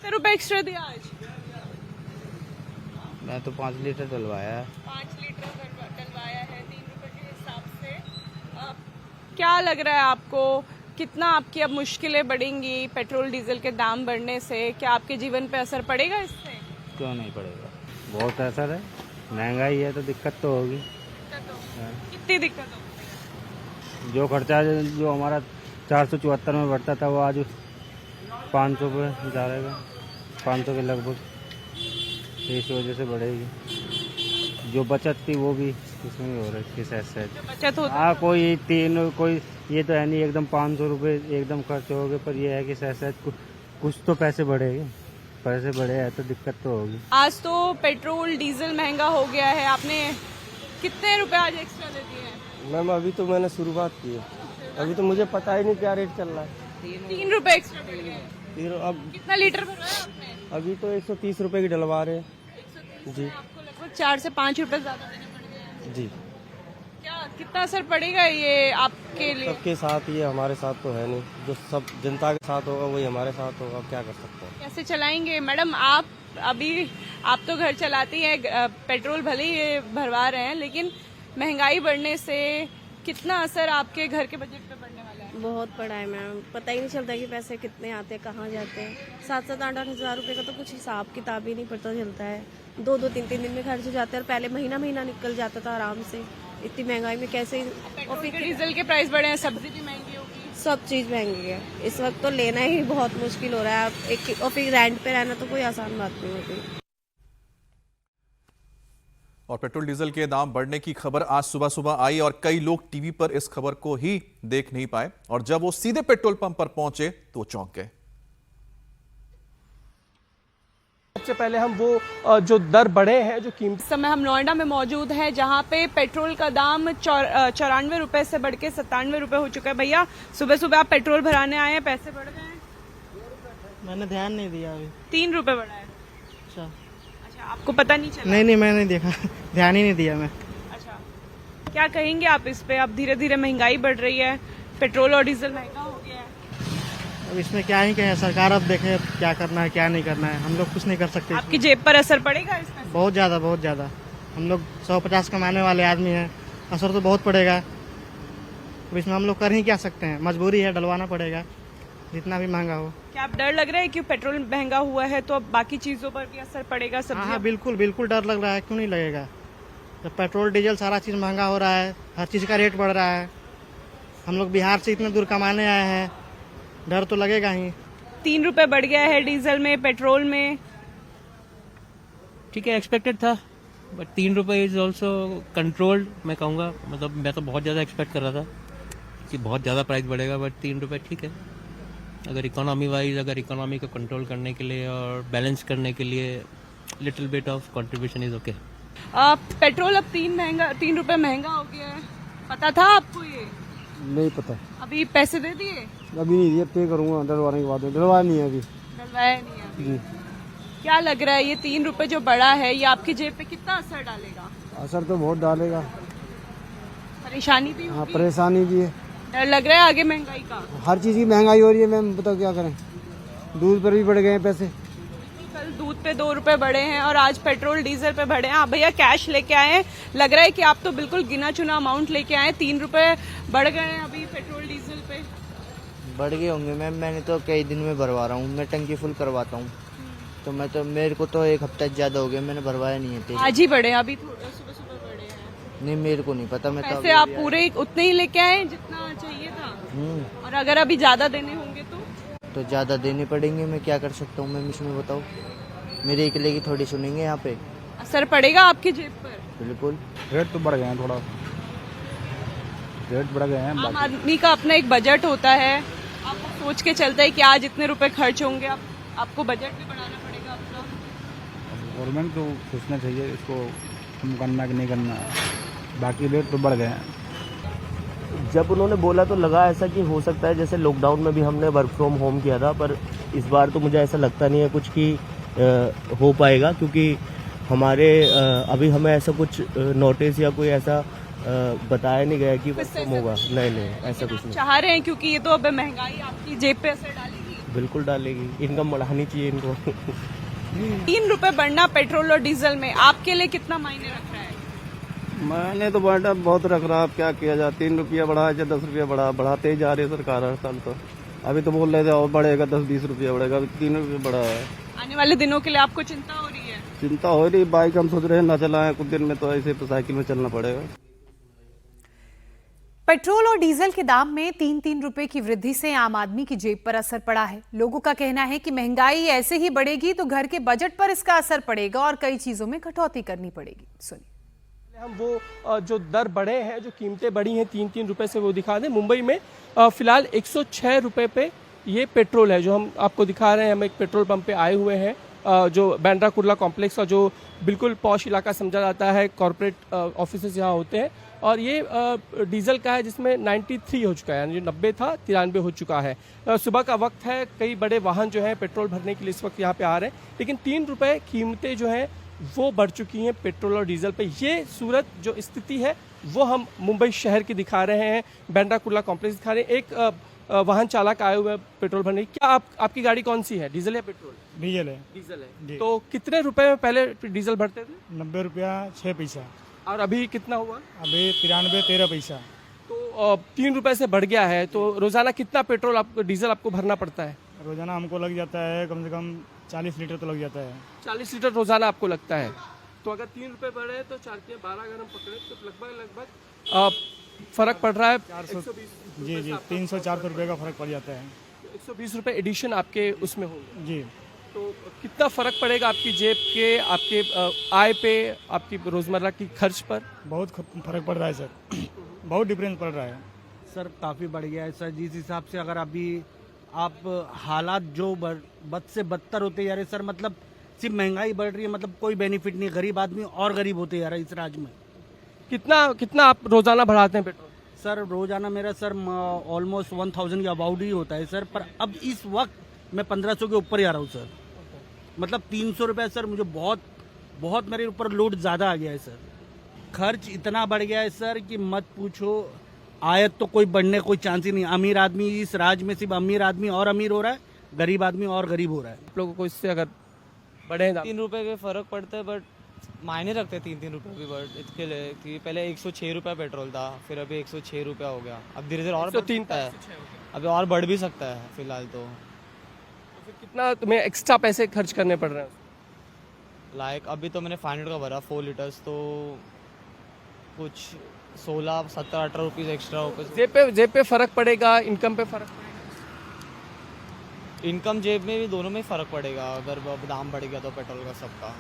कितने रुपए एक्स्ट्रा दिया आज? मैं तो 5 लीटर डलवाया है। 5 लीटर डलवाया है 3 रुपए के हिसाब से। क्या लग रहा है आपको, कितना आपकी अब मुश्किलें बढ़ेंगी पेट्रोल डीजल के दाम बढ़ने से? क्या आपके जीवन पे असर पड़ेगा इससे? क्यों नहीं पड़ेगा, बहुत असर है। महंगाई है तो दिक्कत तो होगी। कितनी दिक्कत होगी? जो खर्चा जो हमारा 474 में बढ़ता था वो आज 500 पे जा रहेगा, 500 के लगभग। इस वजह से बढ़ेगी। जो बचत थी वो भी इसमें भी हो रही है, सहज बचत होती हाँ। कोई ये तो है नहीं एकदम 500 रुपये एकदम खर्च हो गए, पर ये है कि सहज कुछ तो पैसे बढ़ेंगे। पैसे बढ़े हैं तो दिक्कत तो होगी। आज तो पेट्रोल डीजल महंगा हो गया है। आपने कितने रुपए आज एक्स्ट्रा दे दिए हैं? मैम अभी तो मैंने शुरुआत की है, अभी तो मुझे पता ही नहीं क्या रेट चल रहा है। 3 रुपए एक्स्ट्रा बढ़ गए। फिर अब कितना लीटर भरवाया आपने? अभी तो 130 रुपए की डलवा रहे हैं 130 जी। आपको लगभग 4 से 5 रुपए ज्यादा देने पड़ गए हैं। जी। क्या कितना असर पड़ेगा ये आपके लिए? सबके साथ ये हमारे साथ तो है नहीं, जो सब जनता के साथ होगा वही हमारे साथ होगा। क्या कर सकते हैं? कैसे चलाएंगे मैडम आप? अभी आप तो घर चलाती हैं, पेट्रोल भले ही ये भरवा रहे हैं, लेकिन महंगाई बढ़ने से कितना असर आपके घर के बजट पे पड़ने वाला है? बहुत पड़ा है मैम, पता ही नहीं चलता कि पैसे कितने आते हैं, कहाँ जाते हैं। 7-7, 8-8 हज़ार रुपए का तो कुछ हिसाब किताब ही नहीं पता चलता है। 2-2, 3-3 दिन में खर्च हो जाते हैं, और पहले महीना निकल जाता था आराम से। इतनी महंगाई में कैसे? और फिर डीजल के प्राइस बढ़े हैं, सब्जी भी महंगी होगी, सब चीज़ महंगी है इस वक्त, तो लेना ही बहुत मुश्किल हो रहा है। और फिर रेंट पे रहना तो कोई आसान बात नहीं होती। और पेट्रोल डीजल के दाम बढ़ने की खबर आज सुबह सुबह आई और कई लोग टीवी पर इस खबर को ही देख नहीं पाए, और जब वो सीधे पेट्रोल पंप पर पहुंचे तो चौंक गए। सबसे पहले हम वो जो दर बढ़े हैं, जो कीमत। इस समय हम नोएडा में मौजूद हैं, जहां पे पेट्रोल का दाम 94 रुपए से बढ़ के 97 रुपए हो चुका है। भैया सुबह सुबह आप पेट्रोल भराने आए हैं, पैसे बढ़ गए हैं? मैंने ध्यान नहीं दिया अभी। 3 रुपए बढ़ा है। अच्छा, आपको पता नहीं चला? नहीं मैंने नहीं देखा ध्यान ही नहीं दिया मैं। अच्छा, क्या कहेंगे आप इस पे? अब धीरे धीरे महंगाई बढ़ रही है, पेट्रोल और डीजल महंगा हो गया है। अब इसमें क्या ही कहें, सरकार अब देखे क्या करना है क्या नहीं करना है, हम लोग कुछ नहीं कर सकते। आपकी जेब पर असर पड़ेगा इसमें? बहुत ज़्यादा। हम लोग 150 कमाने वाले आदमी हैं, असर तो बहुत पड़ेगा। अब इसमें हम लोग कर ही क्या सकते हैं, मजबूरी है, डलवाना पड़ेगा जितना भी महंगा हो। क्या आप डर लग रहा है कि पेट्रोल महंगा हुआ है तो अब बाकी चीजों पर भी असर पड़ेगा? हाँ, बिल्कुल डर लग रहा है, क्यों नहीं लगेगा। जब पेट्रोल डीजल सारा चीज़ महंगा हो रहा है, हर चीज़ का रेट बढ़ रहा है, हम लोग बिहार से इतने दूर कमाने आए हैं, डर तो लगेगा ही। 3 रुपए बढ़ गया है डीजल में, पेट्रोल में। ठीक है, एक्सपेक्टेड था, बट 3 रुपये इज ऑल्सो कंट्रोल्ड, मैं कहूँगा। मतलब मैं तो बहुत ज़्यादा एक्सपेक्ट कर रहा था कि बहुत ज़्यादा प्राइस बढ़ेगा, बट 3 रुपये ठीक है। अगर इकोनॉमी वाइज, अगर इकोनॉमी को कंट्रोल करने के लिए और बैलेंस करने के लिए little bit of contribution is okay. Petrol अब 3 रुपए महंगा हो गया है, पता था आपको ये? नहीं पता। अभी पैसे दे दिए? अभी नहीं दिए, पे करूँगा डलवाने के बाद। डलवाया नहीं है अभी। डलवाया नहीं है जी। क्या लग रहा है ये 3 रुपए जो बढ़ा है, ये आपकी जेब पे कितना असर डालेगा? असर तो बहुत डालेगा। परेशानी भी हाँ, होगी? परेशानी भी है। डर लग रहा है आगे महंगाई का? हर चीज़ की महंगाई हो रही है मैम, बताओ क्या करें। दूध पर भी बढ़ गए हैं पैसे। कल दूध पे 2 रुपए बढ़े हैं और आज पेट्रोल डीजल पे बढ़े हैं। आप भैया कैश लेके आए हैं, लग रहा है कि आप तो बिल्कुल गिना चुना अमाउंट लेके आए। 3 रुपए बढ़ गए हैं अभी पेट्रोल डीजल पे। बढ़ गए होंगे मैम, मैंने तो कई दिन में भरवा रहा हूँ, मैं टंकी फुल करवाता हूँ, तो मेरे को तो 1 हफ्ता ज़्यादा हो गया, मैंने भरवाया नहीं है। आज ही बढ़े, अभी सुबह सुबह बढ़े हैं। नहीं, मेरे को नहीं पता। मैं तो पैसे आप पूरे उतने ही लेके आए जितना चाहिए था, और अगर अभी ज्यादा देने होंगे तो ज़्यादा देने पड़ेंगे। मैं क्या कर सकता हूँ मैम इसमें, बताओ। मेरे अकेले की थोड़ी सुनेंगे यहाँ पे। असर पड़ेगा आपकी जेब पर? बिल्कुल। रेट तो बढ़ गए हैं, थोड़ा रेट बढ़ गए हैं। आम आदमी का अपना एक बजट होता है, आपको सोच के चलता है कि आज इतने रुपए खर्च होंगे, आपको बजट भी बढ़ाना पड़ेगा अपना। गवर्नमेंट को सोचना चाहिए इसको कम करना कि नहीं करना, बाकी रेट तो बढ़ गए हैं। जब उन्होंने बोला तो लगा ऐसा कि हो सकता है, जैसे लॉकडाउन में भी हमने वर्क फ्रॉम होम किया था, पर इस बार तो मुझे ऐसा लगता नहीं है कुछ कि हो पाएगा, क्योंकि हमारे अभी हमें ऐसा कुछ नोटिस या कोई ऐसा बताया नहीं गया कि वर्क फ्रॉम होगा। नहीं, ऐसा कुछ नहीं चाह रहे हैं, क्योंकि ये तो अब महंगाई आपकी जेब पे असर डालेगी। बिल्कुल डालेगी, इनकम बढ़ानी चाहिए इनको। 3 रुपए बढ़ना पेट्रोल और डीजल में आपके लिए कितना मायने रख रहा है? मैंने तो बढ़ा बहुत रख रहा, अब क्या किया जाए, 3 रुपया बढ़ा या 10 रुपया बढ़ा, बढ़ाते ही जा रही है सरकार हर साल। तो अभी तो बोल रहे थे और बढ़ेगा, 10-20 रुपया बढ़ेगा, अभी 3 रुपया बढ़ा है। आने वाले दिनों के लिए आपको चिंता हो रही है? चिंता हो रही, बाइक हम सोच रहे हैं ना चलाएं कुछ दिन में, तो ऐसे साइकिल में चलना पड़ेगा। पेट्रोल और डीजल के दाम में 3-3 रुपए की वृद्धि से आम आदमी की जेब पर असर पड़ा है। लोगों का कहना है कि महंगाई ऐसे ही बढ़ेगी तो घर के बजट पर इसका असर पड़ेगा और कई चीजों में कटौती करनी पड़ेगी। सुनिए, हम वो जो दर बढ़े हैं, जो कीमतें बढ़ी हैं 3-3 रुपए से, वो दिखा दें। मुंबई में फिलहाल 106 रुपए पे ये पेट्रोल है जो हम आपको दिखा रहे हैं। हम एक पेट्रोल पंप पे आए हुए हैं जो बांद्रा कुर्ला कॉम्प्लेक्स का जो बिल्कुल पॉश इलाका समझा जाता है, कॉर्पोरेट ऑफिसेस यहाँ होते हैं। और ये डीजल का है जिसमें 93 हो चुका है, यानी जो 90 था 93 हो चुका है। सुबह का वक्त है, कई बड़े वाहन जो हैं पेट्रोल भरने के लिए इस वक्त यहाँ पे आ रहे हैं, लेकिन 3 रुपए कीमतें जो हैं वो बढ़ चुकी हैं पेट्रोल और डीजल पे। ये सूरत जो स्थिति है वो हम मुंबई शहर की दिखा रहे हैं, बांद्रा कुर्ला कॉम्प्लेक्स दिखा रहे हैं। एक वाहन चालक आए हुए पेट्रोल भरने। क्या आपकी गाड़ी कौन सी है, डीजल या पेट्रोल? डीजल है। डीजल है। तो कितने रुपए में पहले डीजल भरते थे? 90 रुपया 6 पैसा। और अभी कितना हुआ? अभी 93 13 पैसा। तो 3 रुपए से बढ़ गया है। तो रोजाना कितना पेट्रोल डीजल आपको भरना पड़ता है? रोजाना हमको लग जाता है कम से कम 40 लीटर तो लग जाता है। 40 लीटर रोजाना आपको लगता है। तो अगर 3 रुपए बढ़े तो 4 के 12 अगर हम पकड़े तो लगभग फर्क पड़ रहा है 420। जी 300-400 रुपये का फर्क पड़ जाता है। 120 रुपए एडिशन आपके उसमें होंगे। जी। तो कितना फर्क पड़ेगा आपकी जेब के, आपके आय पे, आपकी रोजमर्रा की खर्च पर? बहुत फर्क पड़ रहा है सर, बहुत डिफरेंस पड़ रहा है सर। काफ़ी बढ़ गया है सर, जिस हिसाब से अगर अभी आप हालात जो बद से बदतर होते जा रहे सर, मतलब सिर्फ महंगाई बढ़ रही है, मतलब कोई बेनिफिट नहीं, गरीब आदमी और गरीब होते जा रहा है इस राज्य में। कितना आप रोजाना बढ़ाते हैं पेट्रोल? सर रोजाना मेरा सर ऑलमोस्ट 1000 के अबाउट ही होता है सर, पर अब इस वक्त मैं 1500 के ऊपर ही आ रहा हूँ सर। मतलब 300 रुपये सर, मुझे बहुत मेरे ऊपर लोड ज़्यादा आ गया है सर। खर्च इतना बढ़ गया है सर कि मत पूछो। आयत तो कोई बढ़ने कोई चांस ही नहीं। अमीर आदमी इस राज्य में सिर्फ अमीर आदमी और अमीर हो रहा है, गरीब आदमी और गरीब हो रहा है। आप लोगों को इससे अगर बढ़े 3 रुपए के फर्क पड़ता है, बट मायने रखते हैं 3-3 रुपए भी। बट इसके लिए कि पहले 106 रुपये पेट्रोल था, फिर अभी 106 रुपया हो गया, अब धीरे धीरे और बढ़ सकता है, अभी और बढ़ भी सकता है फिलहाल। तो फिर कितना तुम्हें एक्स्ट्रा पैसे खर्च करने पड़ रहे हैं? लाइक अभी तो मैंने 500 का भरा 4 लीटर्स, तो कुछ 16-17-18 रुपीज़ एक्स्ट्रा होगा। जेब पे फर्क पड़ेगा, इनकम पे फर्क पड़ेगा? इनकम जेब में भी दोनों में फर्क पड़ेगा अगर दाम बढ़ गया तो पेट्रोल का सबका।